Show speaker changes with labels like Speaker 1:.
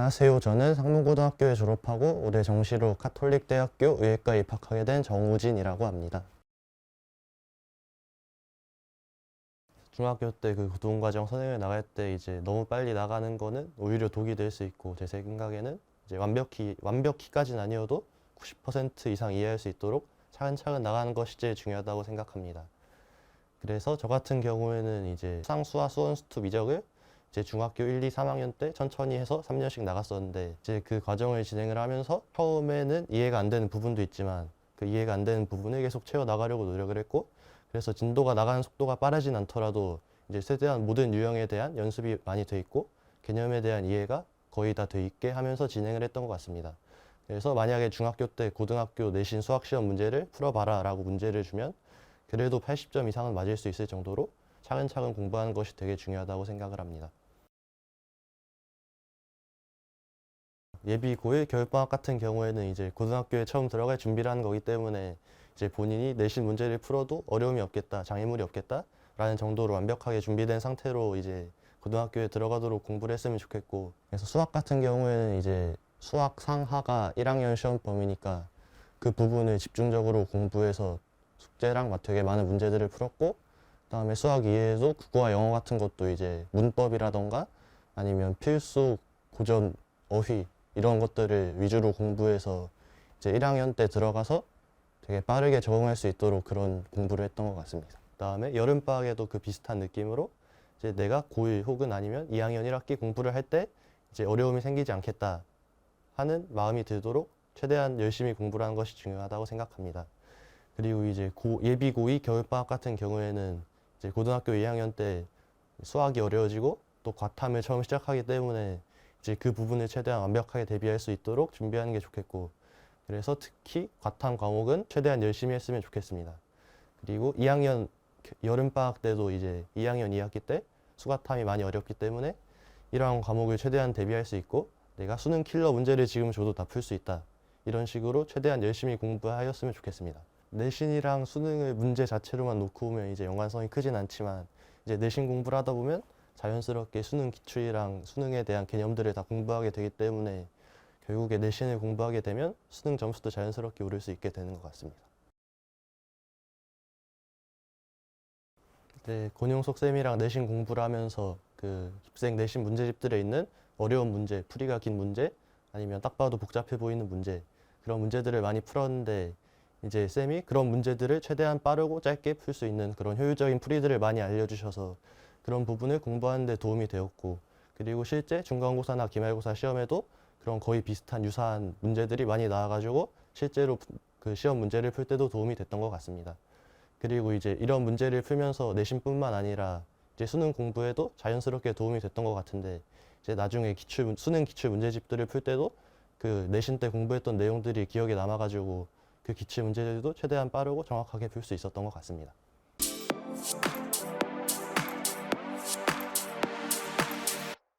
Speaker 1: 안녕하세요. 저는 상문고등학교에 졸업하고 올해 정시로 카톨릭대학교 의예과에 입학하게 된 정우진이라고 합니다. 중학교 때 그 고등과정 선행을 나갈 때 이제 너무 빨리 나가는 거는 오히려 독이 될 수 있고, 제 생각에는 이제 완벽히까지는 아니어도 90% 이상 이해할 수 있도록 차근차근 나가는 것이 제일 중요하다고 생각합니다. 그래서 저 같은 경우에는 이제 상수와 수원수투 미적을 이제 중학교 1, 2, 3학년 때 천천히 해서 3년씩 나갔었는데, 이제 그 과정을 진행을 하면서 처음에는 이해가 안 되는 부분도 있지만 그 이해가 안 되는 부분을 계속 채워 나가려고 노력을 했고, 그래서 진도가 나가는 속도가 빠르진 않더라도 이제 최대한 모든 유형에 대한 연습이 많이 돼 있고 개념에 대한 이해가 거의 다 돼 있게 하면서 진행을 했던 것 같습니다. 그래서 만약에 중학교 때 고등학교 내신 수학시험 문제를 풀어봐라 라고 문제를 주면 그래도 80점 이상은 맞을 수 있을 정도로 차근차근 공부하는 것이 되게 중요하다고 생각을 합니다. 예비 고1 겨울방학 같은 경우에는 이제 고등학교에 처음 들어갈 준비를 하는 거기 때문에 이제 본인이 내신 문제를 풀어도 어려움이 없겠다, 장애물이 없겠다 라는 정도로 완벽하게 준비된 상태로 이제 고등학교에 들어가도록 공부를 했으면 좋겠고, 그래서 수학 같은 경우에는 이제 수학 상하가 1학년 시험 범위니까 그 부분을 집중적으로 공부해서 숙제랑 되게 많은 문제들을 풀었고, 그다음에 수학 이외에도 국어와 영어 같은 것도 이제 문법이라던가 아니면 필수 고전 어휘 이런 것들을 위주로 공부해서 이제 1학년 때 들어가서 되게 빠르게 적응할 수 있도록 그런 공부를 했던 것 같습니다. 그다음에 여름방학에도 그 비슷한 느낌으로 이제 내가 고1 혹은 아니면 2학년 1학기 공부를 할 때 이제 어려움이 생기지 않겠다 하는 마음이 들도록 최대한 열심히 공부를 하는 것이 중요하다고 생각합니다. 그리고 이제 예비 고2 겨울방학 같은 경우에는 이제 고등학교 2학년 때 수학이 어려워지고 또 과탐을 처음 시작하기 때문에 이제 그 부분을 최대한 완벽하게 대비할 수 있도록 준비하는 게 좋겠고, 그래서 특히 과탐 과목은 최대한 열심히 했으면 좋겠습니다. 그리고 2학년 여름방학 때도 이제 2학년 2학기 때 수과탐이 많이 어렵기 때문에 이러한 과목을 최대한 대비할 수 있고, 내가 수능 킬러 문제를 지금 줘도 다 풀 수 있다, 이런 식으로 최대한 열심히 공부하였으면 좋겠습니다. 내신이랑 수능을 문제 자체로만 놓고 보면 이제 연관성이 크진 않지만, 이제 내신 공부를 하다 보면 자연스럽게 수능 기출이랑 수능에 대한 개념들을 다 공부하게 되기 때문에 결국에 내신을 공부하게 되면 수능 점수도 자연스럽게 오를 수 있게 되는 것 같습니다. 네, 권용석 쌤이랑 내신 공부를 하면서 그 입생 내신 문제집들에 있는 어려운 문제, 풀이가 긴 문제, 아니면 딱 봐도 복잡해 보이는 문제, 그런 문제들을 많이 풀었는데, 이제 쌤이 그런 문제들을 최대한 빠르고 짧게 풀 수 있는 그런 효율적인 풀이들을 많이 알려주셔서 그런 부분을 공부하는 데 도움이 되었고, 그리고 실제 중간고사나 기말고사 시험에도 그런 거의 비슷한 유사한 문제들이 많이 나와가지고 실제로 그 시험 문제를 풀 때도 도움이 됐던 것 같습니다. 그리고 이제 이런 문제를 풀면서 내신뿐만 아니라 이제 수능 공부에도 자연스럽게 도움이 됐던 것 같은데, 이제 나중에 수능 기출 문제집들을 풀 때도 그 내신 때 공부했던 내용들이 기억에 남아가지고 그 기출 문제들도 최대한 빠르고 정확하게 풀 수 있었던 것 같습니다.